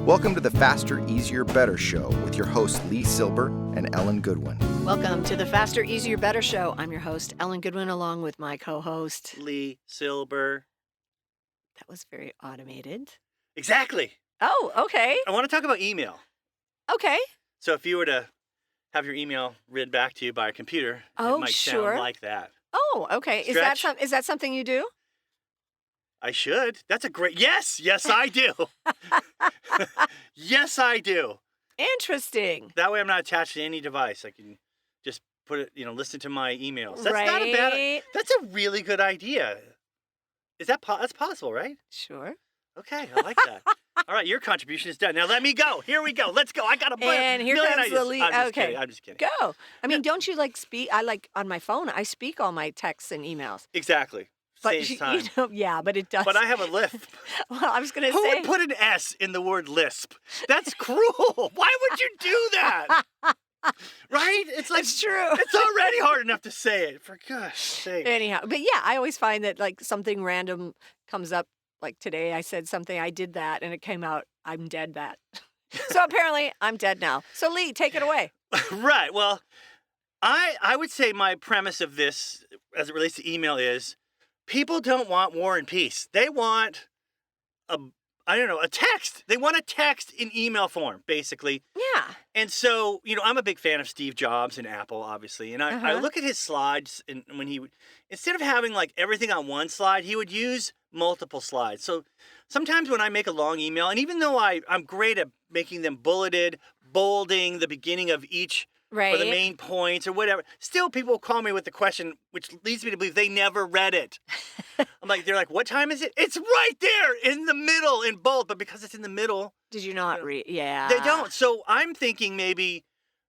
Welcome to the Faster, Easier, Better Show with your hosts LeeSilber and Ellen Goodwin. Welcome to the Faster, Easier, Better Show. I'm your host, Ellen Goodwin, along with my co-host, LeeSilber. That was very automated. Exactly. Oh, okay. I want to talk about email. Okay. So if you were to have your email read back to you by a computer, it might sound like that. Oh, okay. Stretch? Is that something you do? I should. That's a great... Yes, I do. Yes, I do. Interesting. That way I'm not attached to any device. I can just put it, listen to my emails. That's not a bad... That's a really good idea. Is that that's possible, right? Sure. Okay, I like that. All right, your contribution is done. Now let me go. Here we go. Let's go. I got a And here comes the lead. I'm just kidding. Go. I mean, don't you speak? On my phone, I speak all my texts and emawould Exactly. But Saves time. yeah, but it does. But I have a lisp. Well, I was going to say. Who would put an S in the word lisp? That's cruel. Why would you do that? Right? It's true. It's already hard enough to say it, for gosh sake. Anyhow, but yeah, I always find that something random comes up. Like today, I said something, I did that, and it came out, I'm dead that. So apparently, I'm dead now. So Lee, take it away. Right. Well, I would say my premise of this, as it relates to email, is people don't want war and peace. They want a text. They want a text in email form, basically. Yeah. And so, I'm a big fan of Steve Jobs and Apple, obviously. And I look at his slides, and when he would, instead of having everything on one slide, he would use multiple slides. So sometimes when I make a long email, and even though I'm great at making them bulleted, bolding the beginning of each or the main points or whatever, still people call me with the question, which leads me to believe they never read it. They're like, what time is it? It's right there in the middle in bold, but because it's in the middle. Did you not read? Yeah. They don't. So I'm thinking maybe,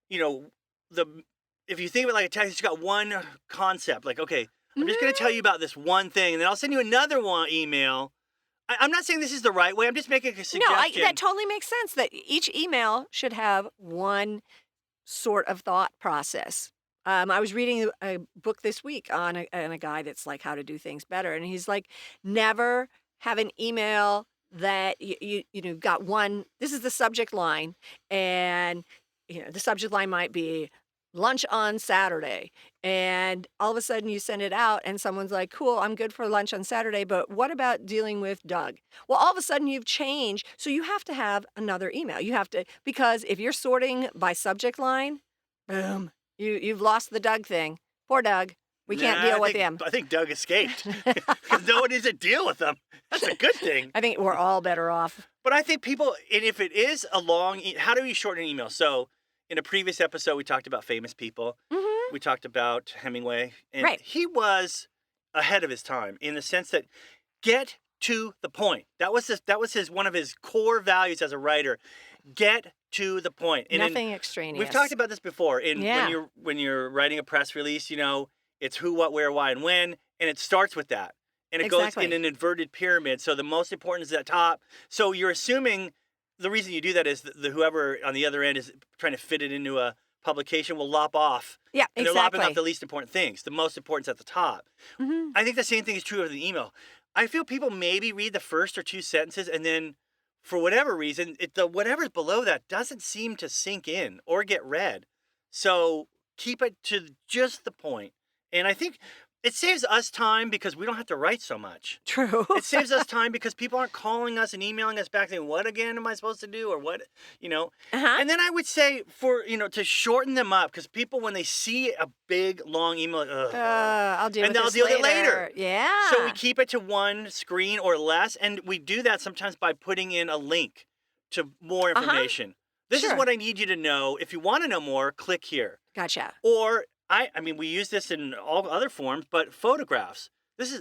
if you think of it like a text, it's got one concept. Okay, I'm just going to tell you about this one thing, and then I'll send you another email. I'm not saying this is the right way. I'm just making a suggestion. No, that totally makes sense, that each email should have one sort of thought process. I was reading a book this week on a guy that's how to do things better. And he's never have an email that you got one, this is the subject line. And, the subject line might be lunch on Saturday. And all of a sudden you send it out and someone's like, cool, I'm good for lunch on Saturday, but what about dealing with Doug? Well, all of a sudden you've changed. So you have to have another email. You have to, because if you're sorting by subject line, boom, you've lost the Doug thing. Poor Doug. We can't deal with him. I think Doug escaped because no one needs to deal with him. That's a good thing. I think we're all better off. But I think people, and if it is a long, how do you shorten an email? So in a previous episode, we talked about famous people. Mm-hmm. We talked about Hemingway. And right. He was ahead of his time in the sense that get to the point. That was one of his core values as a writer. Get to the point. And nothing extraneous. We've talked about this before. When you're writing a press release, it's who, what, where, why, and when, and it starts with that. And it goes in an inverted pyramid. So the most important is at top. So you're assuming the reason you do that is the whoever on the other end is trying to fit it into a publication will lop off. Yeah, and they're lopping off the least important things. The most important is at the top. Mm-hmm. I think the same thing is true of the email. I feel people maybe read the first or two sentences and then, for whatever reason, whatever's below that doesn't seem to sink in or get read. So keep it to just the point. And I think it saves us time because we don't have to write so much. True. It saves us time because people aren't calling us and emailing us back saying, what again am I supposed to do? Or what, And then I would say to shorten them up, because people, when they see a big, long email, I'll deal with it later. Yeah. So we keep it to one screen or less. And we do that sometimes by putting in a link to more information. This is what I need you to know. If you want to know more, click here. Gotcha. Or we use this in all other forms, but photographs. This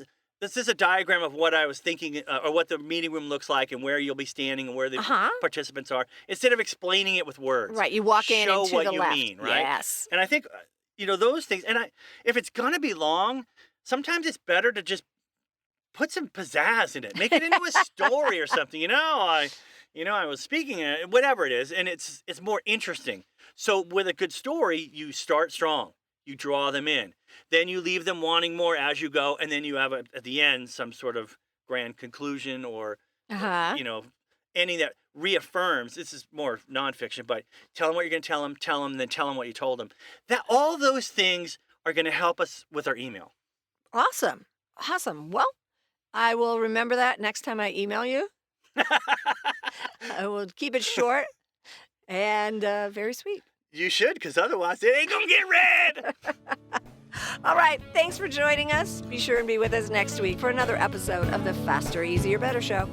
is a diagram of what I was thinking, or what the meeting room looks like, and where you'll be standing, and where the participants are. Instead of explaining it with words, right? You walk in and to the left. Show what you mean, right? Yes. And I think those things. And if it's gonna be long, sometimes it's better to just put some pizzazz in it, make it into a story or something. I was speaking, whatever it is, and it's more interesting. So with a good story, you start strong. You draw them in. Then you leave them wanting more as you go, and then you have at the end some sort of grand conclusion or ending that reaffirms. This is more nonfiction, but tell them what you're going to tell them, then tell them what you told them. That all those things are going to help us with our email. Awesome. Well, I will remember that next time I email you. I will keep it short and very sweet. You should, because otherwise it ain't going to get read. All right. Thanks for joining us. Be sure and be with us next week for another episode of the Faster, Easier, Better Show.